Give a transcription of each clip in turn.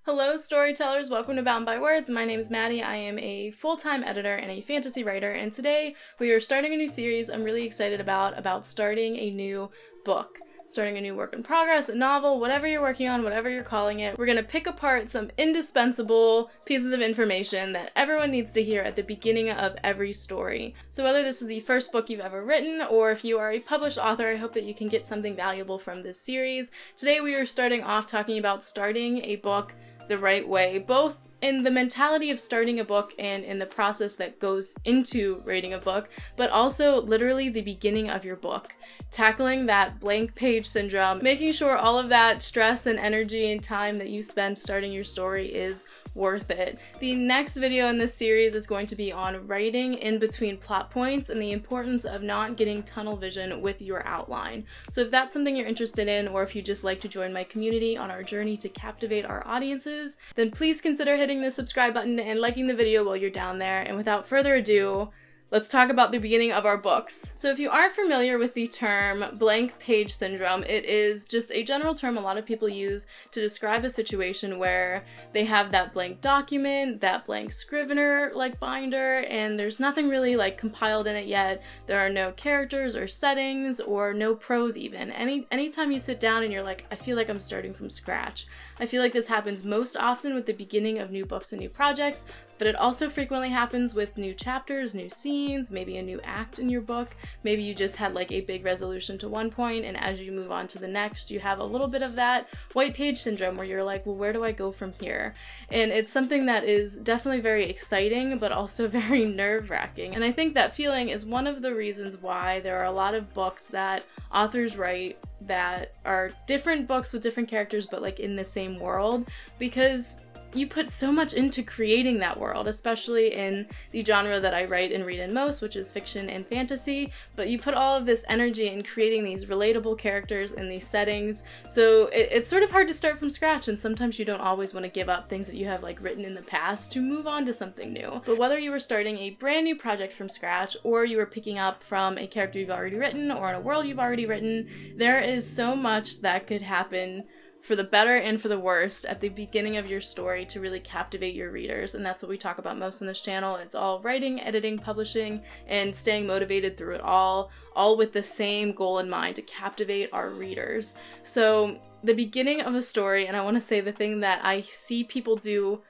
Hello, storytellers. Welcome to Bound by Words. My name is Madie. I am a full-time editor and a fantasy writer, and today we are starting a new series I'm really excited about starting a new book. Starting a new work in progress, a novel, whatever you're working on, whatever you're calling it. We're going to pick apart some indispensable pieces of information that everyone needs to hear at the beginning of every story. So whether this is the first book you've ever written, or if you are a published author, I hope that you can get something valuable from this series. Today we are starting off talking about starting a book the right way, both in the mentality of starting a book and in the process that goes into writing a book, but also literally the beginning of your book. Tackling that blank page syndrome, making sure all of that stress and energy and time that you spend starting your story is worth it. The next video in this series is going to be on writing in between plot points and the importance of not getting tunnel vision with your outline. So if that's something you're interested in, or if you just like to join my community on our journey to captivate our audiences, then please consider hitting the subscribe button and liking the video while you're down there. And without further ado, let's talk about the beginning of our books. So if you aren't familiar with the term blank page syndrome, it is just a general term a lot of people use to describe a situation where they have that blank document, that blank Scrivener binder, and there's nothing really compiled in it yet. There are no characters or settings or no prose even. Anytime you sit down and you're like, I feel like I'm starting from scratch. I feel like this happens most often with the beginning of new books and new projects, but it also frequently happens with new chapters, new scenes, maybe a new act in your book. Maybe you just had a big resolution to one point, and as you move on to the next, you have a little bit of that white page syndrome where you're like, well, where do I go from here? And it's something that is definitely very exciting, but also very nerve-wracking. And I think that feeling is one of the reasons why there are a lot of books that authors write that are different books with different characters, but in the same world, because you put so much into creating that world, especially in the genre that I write and read in most, which is fiction and fantasy, but you put all of this energy in creating these relatable characters and these settings, so it's sort of hard to start from scratch, and sometimes you don't always want to give up things that you have written in the past to move on to something new. But whether you were starting a brand new project from scratch, or you were picking up from a character you've already written, or in a world you've already written, there is so much that could happen for the better and for the worst at the beginning of your story to really captivate your readers, and that's what we talk about most on this channel. It's all writing, editing, publishing, and staying motivated through it all with the same goal in mind, to captivate our readers. So the beginning of a story, and I want to say the thing that I see people do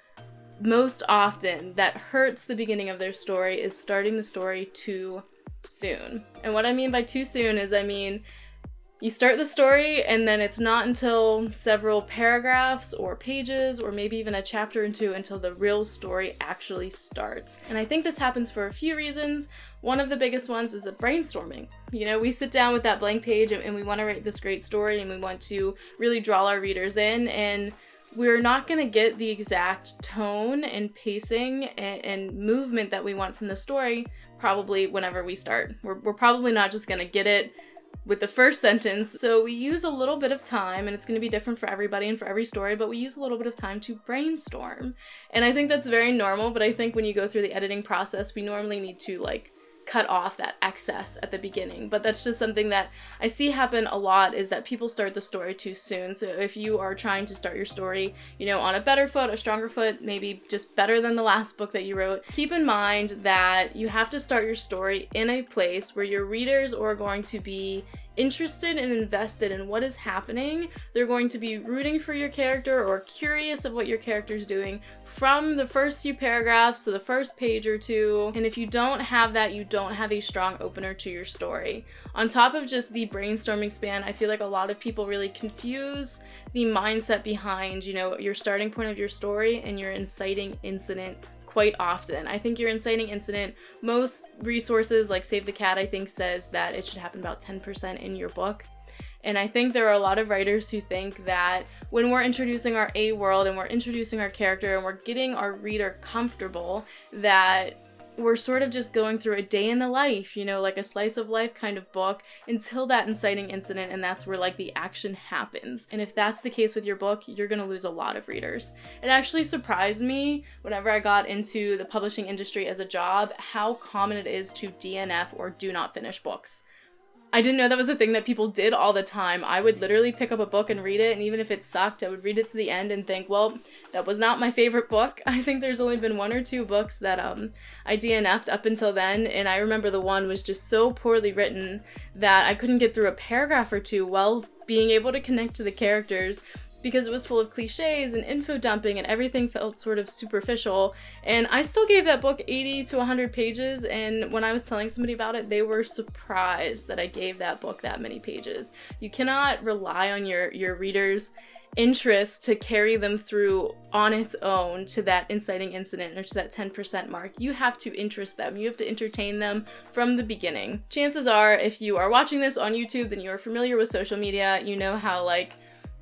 most often that hurts the beginning of their story, is starting the story too soon. And what I mean by too soon is, you start the story, and then it's not until several paragraphs or pages or maybe even a chapter or two until the real story actually starts. And I think this happens for a few reasons. One of the biggest ones is brainstorming. We sit down with that blank page and we want to write this great story, and we want to really draw our readers in, and we're not going to get the exact tone and pacing and movement that we want from the story probably whenever we start. We're probably not just going to get it with the first sentence, so we use a little bit of time, and it's going to be different for everybody and for every story, but we use a little bit of time to brainstorm. And I think that's very normal, but I think when you go through the editing process, we normally need to cut off that excess at the beginning. But that's just something that I see happen a lot, is that people start the story too soon. So if you are trying to start your story, on a better foot, a stronger foot, maybe just better than the last book that you wrote, keep in mind that you have to start your story in a place where your readers are going to be interested and invested in what is happening. They're going to be rooting for your character or curious of what your character's doing from the first few paragraphs to the first page or two. And if you don't have that, you don't have a strong opener to your story. On top of just the brainstorming span, I feel like a lot of people really confuse the mindset behind, your starting point of your story and your inciting incident quite often. I think your inciting incident, most resources like Save the Cat, I think, says that it should happen about 10% in your book. And I think there are a lot of writers who think that when we're introducing our A world and we're introducing our character and we're getting our reader comfortable, that we're sort of just going through a day in the life, like a slice of life kind of book, until that inciting incident, and that's where the action happens. And if that's the case with your book, you're gonna lose a lot of readers. It actually surprised me whenever I got into the publishing industry as a job, how common it is to DNF or do not finish books. I didn't know that was a thing that people did all the time. I would literally pick up a book and read it, and even if it sucked, I would read it to the end and think, well, that was not my favorite book. I think there's only been 1 or 2 books that I DNF'd up until then, and I remember the one was just so poorly written that I couldn't get through a paragraph or 2 while being able to connect to the characters, because it was full of cliches and info dumping and everything felt sort of superficial. And I still gave that book 80 to 100 pages, and when I was telling somebody about it, they were surprised that I gave that book that many pages. You cannot rely on your readers' interest to carry them through on its own to that inciting incident or to that 10% mark. You have to interest them. You have to entertain them from the beginning. Chances are, if you are watching this on YouTube, then you are familiar with social media. You know how, like,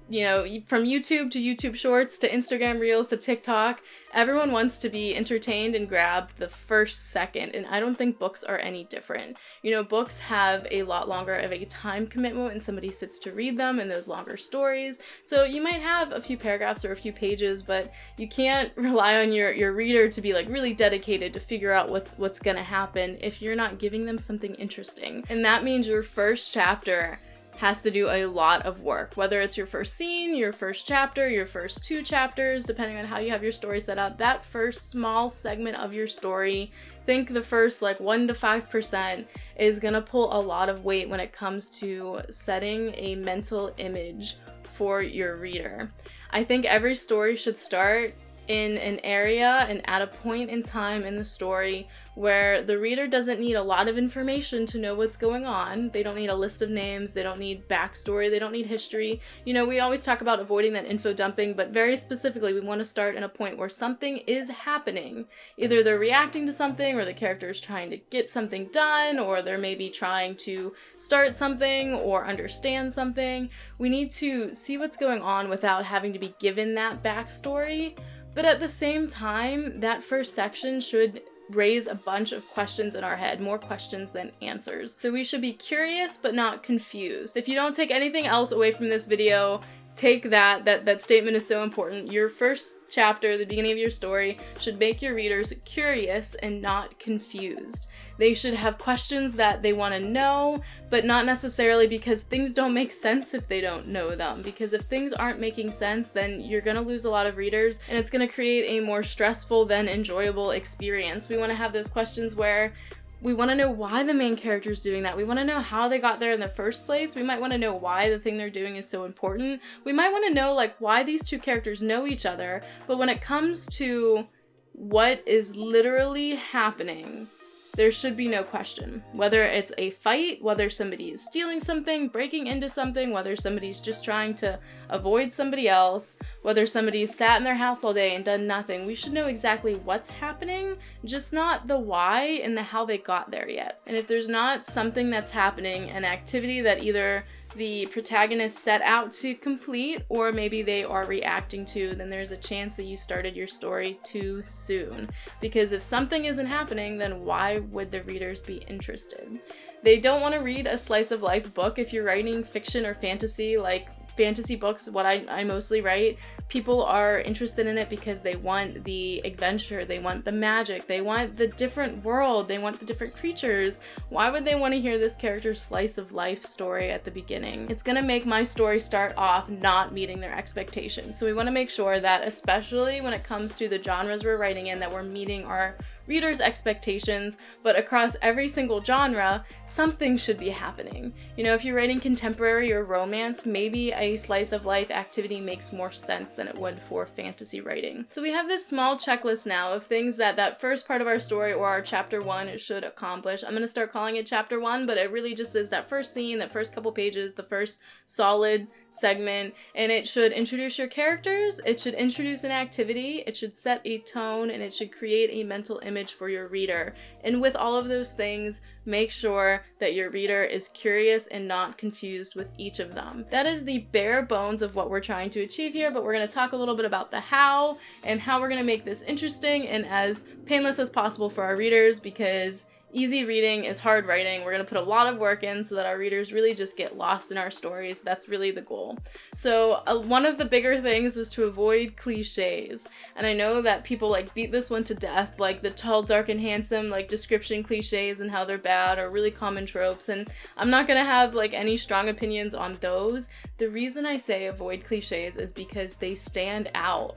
you know, from YouTube to YouTube Shorts to Instagram Reels to TikTok, everyone wants to be entertained and grabbed the first second, and I don't think books are any different. You know, books have a lot longer of a time commitment when somebody sits to read them and those longer stories, so you might have a few paragraphs or a few pages, but you can't rely on your reader to be like really dedicated to figure out what's gonna happen if you're not giving them something interesting. And that means your first chapter has to do a lot of work, whether it's your first scene, your first chapter, your first 2 chapters, depending on how you have your story set up. That first small segment of your story, think the first like 1 to 5%, is gonna pull a lot of weight when it comes to setting a mental image for your reader. I think every story should start in an area and at a point in time in the story where the reader doesn't need a lot of information to know what's going on. They don't need a list of names, they don't need backstory, they don't need history. You know, we always talk about avoiding that info dumping, but very specifically, we want to start in a point where something is happening. Either they're reacting to something, or the character is trying to get something done, or they're maybe trying to start something or understand something. We need to see what's going on without having to be given that backstory. But at the same time, that first section should raise a bunch of questions in our head, more questions than answers. So we should be curious but not confused. If you don't take anything else away from this video, take that statement is so important. Your first chapter, the beginning of your story, should make your readers curious and not confused. They should have questions that they want to know, but not necessarily because things don't make sense if they don't know them. Because if things aren't making sense, then you're going to lose a lot of readers, and it's going to create a more stressful than enjoyable experience. We want to have those questions where we want to know why the main character is doing that. We want to know how they got there in the first place. We might want to know why the thing they're doing is so important. We might want to know like why these 2 characters know each other. But when it comes to what is literally happening, there should be no question. Whether it's a fight, whether somebody is stealing something, breaking into something, whether somebody's just trying to avoid somebody else, whether somebody's sat in their house all day and done nothing, we should know exactly what's happening, just not the why and the how they got there yet. And if there's not something that's happening, an activity that either the protagonist set out to complete, or maybe they are reacting to, then there's a chance that you started your story too soon. Because if something isn't happening, then why would the readers be interested? They don't want to read a slice of life book. If you're writing fiction or fantasy, like fantasy books, what I mostly write, people are interested in it because they want the adventure, they want the magic, they want the different world, they want the different creatures. Why would they want to hear this character's slice of life story at the beginning? It's gonna make my story start off not meeting their expectations. So we want to make sure that, especially when it comes to the genres we're writing in, that we're meeting our readers' expectations, but across every single genre, something should be happening. You know, if you're writing contemporary or romance, maybe a slice of life activity makes more sense than it would for fantasy writing. So we have this small checklist now of things that first part of our story, or our chapter 1, should accomplish. I'm gonna start calling it chapter 1, but it really just is that first scene, that first couple pages, the first solid segment, and it should introduce your characters, it should introduce an activity, it should set a tone, and it should create a mental image for your reader. And with all of those things, make sure that your reader is curious and not confused with each of them. That is the bare bones of what we're trying to achieve here, but we're going to talk a little bit about the how, and how we're going to make this interesting and as painless as possible for our readers, because Easy reading is hard writing. We're going to put a lot of work in so that our readers really just get lost in our stories. That's really the goal. So one of the bigger things is to avoid cliches. And I know that people like beat this one to death, like the tall, dark, and handsome like description cliches and how they're bad or really common tropes. And I'm not going to have like any strong opinions on those. The reason I say avoid cliches is because they stand out.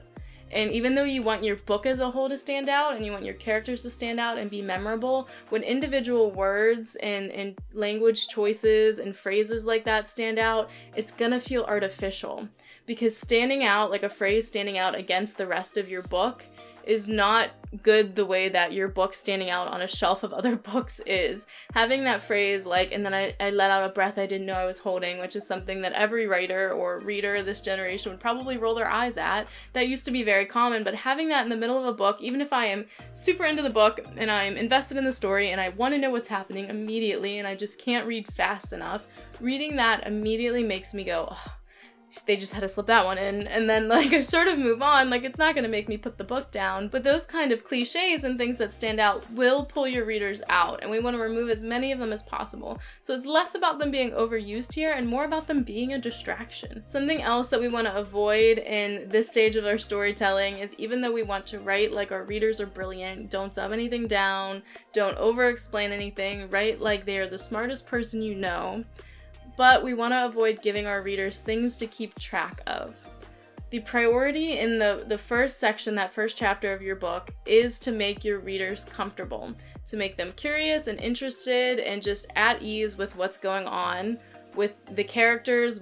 And even though you want your book as a whole to stand out and you want your characters to stand out and be memorable, when individual words and language choices and phrases like that stand out, it's gonna feel artificial. Because standing out, like a phrase standing out against the rest of your book, is not good the way that your book standing out on a shelf of other books is. Having that phrase like, and then I let out a breath I didn't know I was holding, which is something that every writer or reader this generation would probably roll their eyes at. That used to be very common, but having that in the middle of a book, even if I am super into the book and I'm invested in the story and I want to know what's happening immediately and I just can't read fast enough, reading that immediately makes me go, oh, they just had to slip that one in, and then like I sort of move on. Like, it's not going to make me put the book down, but those kind of cliches and things that stand out will pull your readers out, and we want to remove as many of them as possible. So it's less about them being overused here and more about them being a distraction. Something else that we want to avoid in this stage of our storytelling is, even though we want to write like our readers are brilliant, don't dumb anything down, don't over-explain anything, write like they are the smartest person you know. But we want to avoid giving our readers things to keep track of. The priority in the first section, that first chapter of your book, is to make your readers comfortable, to make them curious and interested and just at ease with what's going on, with the characters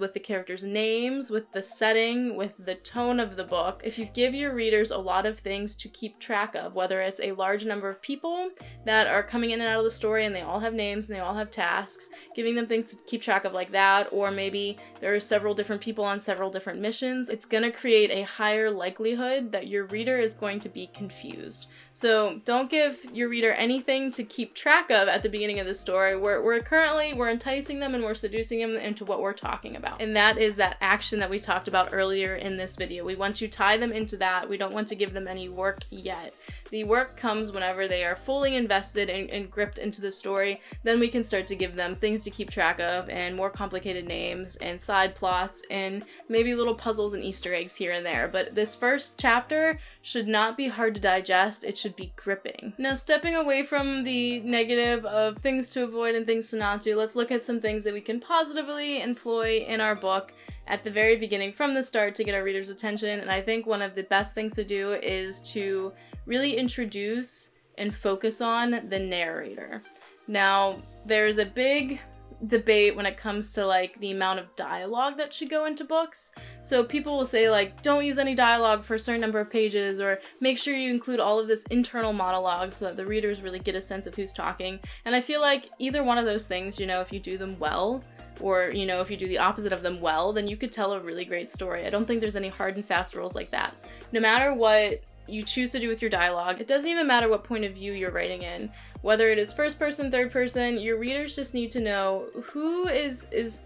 names, with the setting, with the tone of the book. If you give your readers a lot of things to keep track of, whether it's a large number of people that are coming in and out of the story and they all have names and they all have tasks, giving them things to keep track of like that, or maybe there are several different people on several different missions, it's going to create a higher likelihood that your reader is going to be confused. So don't give your reader anything to keep track of at the beginning of the story. We're enticing them and we're seducing them into what we're talking about. And that is that action that we talked about earlier in this video. We want to tie them into that. We don't want to give them any work yet. The work comes whenever they are fully invested and gripped into the story. Then we can start to give them things to keep track of and more complicated names and side plots and maybe little puzzles and Easter eggs here and there. But this first chapter should not be hard to digest. It should be gripping. Now, stepping away from the negative of things to avoid and things to not do, let's look at some things that we can positively employ in our book at the very beginning from the start to get our readers' attention. And I think one of the best things to do is to really introduce and focus on the narrator. Now, there's a big debate when it comes to like the amount of dialogue that should go into books. So people will say like, don't use any dialogue for a certain number of pages, or make sure you include all of this internal monologue so that the readers really get a sense of who's talking. And I feel like either one of those things, if you do them well, or, if you do the opposite of them well, then you could tell a really great story. I don't think there's any hard and fast rules like that. No matter what you choose to do with your dialogue, it doesn't even matter what point of view you're writing in. Whether it is first person, third person, your readers just need to know who is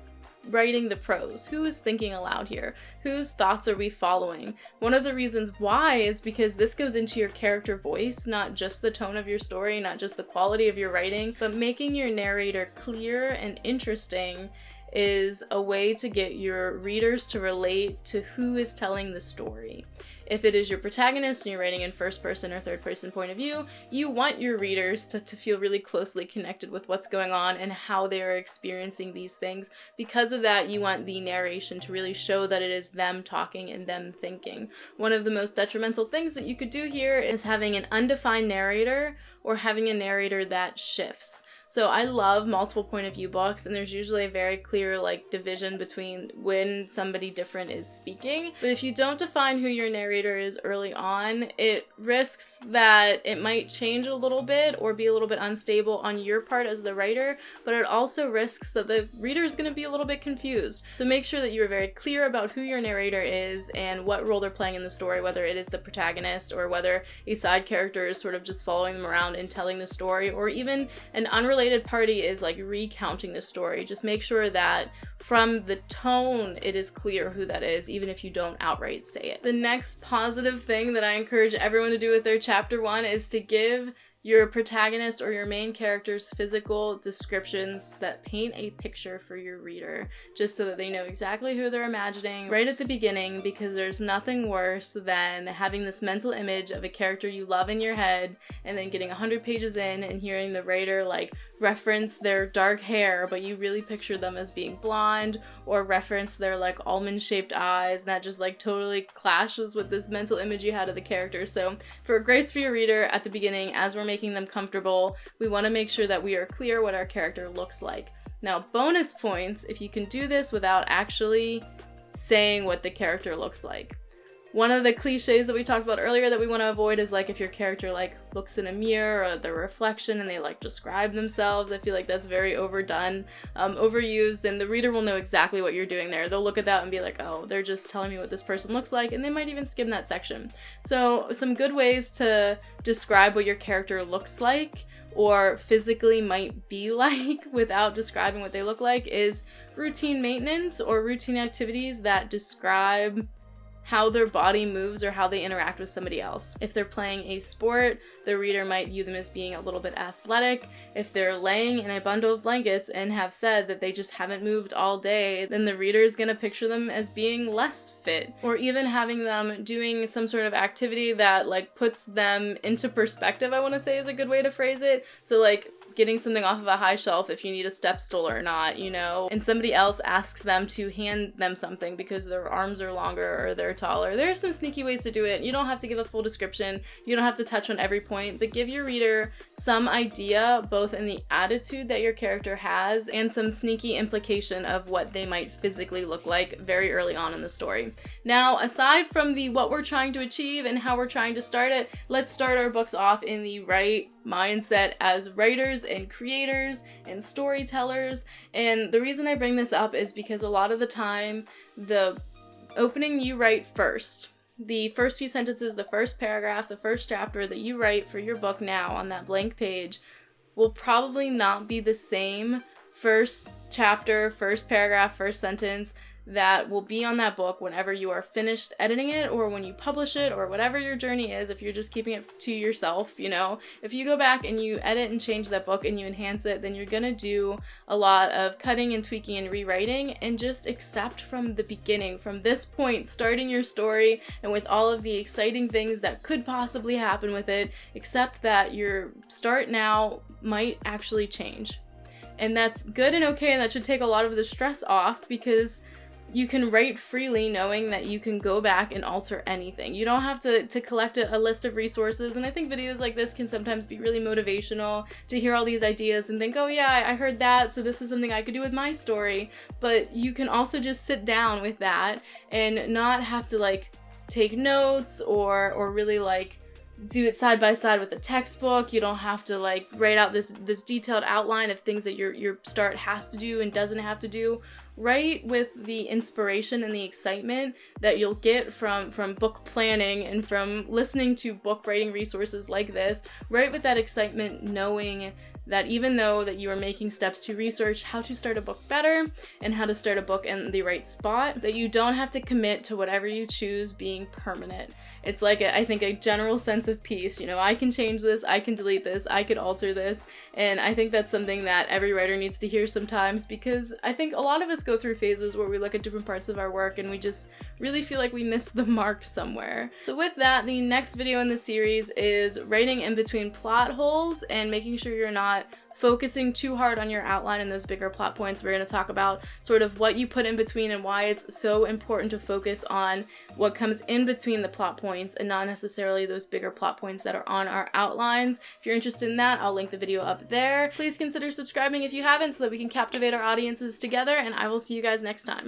writing the prose, who is thinking aloud here, whose thoughts are we following. One of the reasons why is because this goes into your character voice, not just the tone of your story, not just the quality of your writing, but making your narrator clear and interesting is a way to get your readers to relate to who is telling the story. If it is your protagonist and you're writing in first person or third person point of view, you want your readers to feel really closely connected with what's going on and how they are experiencing these things. Because of that, you want the narration to really show that it is them talking and them thinking. One of the most detrimental things that you could do here is having an undefined narrator or having a narrator that shifts. So I love multiple point of view books, and there's usually a very clear division between when somebody different is speaking. But if you don't define who your narrator is early on, it risks that it might change a little bit or be a little bit unstable on your part as the writer, but it also risks that the reader is going to be a little bit confused. So make sure that you are very clear about who your narrator is and what role they're playing in the story, whether it is the protagonist or whether a side character is sort of just following them around and telling the story, or even an unrelated party is recounting the story. Just make sure that from the tone it is clear who that is, even if you don't outright say it. The next positive thing that I encourage everyone to do with their chapter 1 is to give your protagonist or your main character's physical descriptions that paint a picture for your reader, just so that they know exactly who they're imagining right at the beginning, because there's nothing worse than having this mental image of a character you love in your head and then getting 100 pages in and hearing the writer like reference their dark hair, but you really picture them as being blonde, or reference their like almond-shaped eyes, and that just like totally clashes with this mental image you had of the character. So for grace for your reader at the beginning, as we're making them comfortable, we want to make sure that we are clear what our character looks like. Now, bonus points if you can do this without actually saying what the character looks like. One of the cliches that we talked about earlier that we want to avoid is like if your character like looks in a mirror or their reflection and they like describe themselves. I feel like that's very overdone, overused, and the reader will know exactly what you're doing there. They'll look at that and be like, oh, they're just telling me what this person looks like, and they might even skim that section. So some good ways to describe what your character looks like or physically might be like without describing what they look like is routine maintenance or routine activities that describe how their body moves or how they interact with somebody else. If they're playing a sport, the reader might view them as being a little bit athletic. If they're laying in a bundle of blankets and have said that they just haven't moved all day, then the reader is gonna picture them as being less fit. Or even having them doing some sort of activity that like puts them into perspective, I wanna say is a good way to phrase it. So like getting something off of a high shelf if you need a step stool or not, you know, and somebody else asks them to hand them something because their arms are longer or they're taller. There are some sneaky ways to do it. You don't have to give a full description. You don't have to touch on every point, but give your reader some idea, both in the attitude that your character has and some sneaky implication of what they might physically look like very early on in the story. Now, aside from the what we're trying to achieve and how we're trying to start it, let's start our books off in the right mindset as writers and creators and storytellers. And the reason I bring this up is because a lot of the time, the opening you write first, the first few sentences, the first paragraph, the first chapter that you write for your book now on that blank page will probably not be the same first chapter, first paragraph, first sentence that will be on that book whenever you are finished editing it or when you publish it or whatever your journey is. If you're just keeping it to yourself, you know, if you go back and you edit and change that book and you enhance it, then you're gonna do a lot of cutting and tweaking and rewriting, and just accept from the beginning, from this point, starting your story and with all of the exciting things that could possibly happen with it, accept that your start now might actually change. And that's good and okay, and that should take a lot of the stress off, because you can write freely knowing that you can go back and alter anything. You don't have to collect a list of resources, and I think videos like this can sometimes be really motivational to hear all these ideas and think, oh yeah, I heard that, so this is something I could do with my story. But you can also just sit down with that and not have to like take notes or really like do it side by side with a textbook. You don't have to like write out this detailed outline of things that your start has to do and doesn't have to do. Write with the inspiration and the excitement that you'll get from book planning and from listening to book writing resources like this. Write with that excitement, knowing that even though that you are making steps to research how to start a book better and how to start a book in the right spot, that you don't have to commit to whatever you choose being permanent. It's like, I think, a general sense of peace. You know, I can change this, I can delete this, I could alter this, and I think that's something that every writer needs to hear sometimes, because I think a lot of us go through phases where we look at different parts of our work and we just really feel like we missed the mark somewhere. So with that, the next video in the series is writing in between plot holes and making sure you're not focusing too hard on your outline and those bigger plot points. We're going to talk about sort of what you put in between and why it's so important to focus on what comes in between the plot points and not necessarily those bigger plot points that are on our outlines. If you're interested in that, I'll link the video up there. Please consider subscribing if you haven't, so that we can captivate our audiences together, and I will see you guys next time.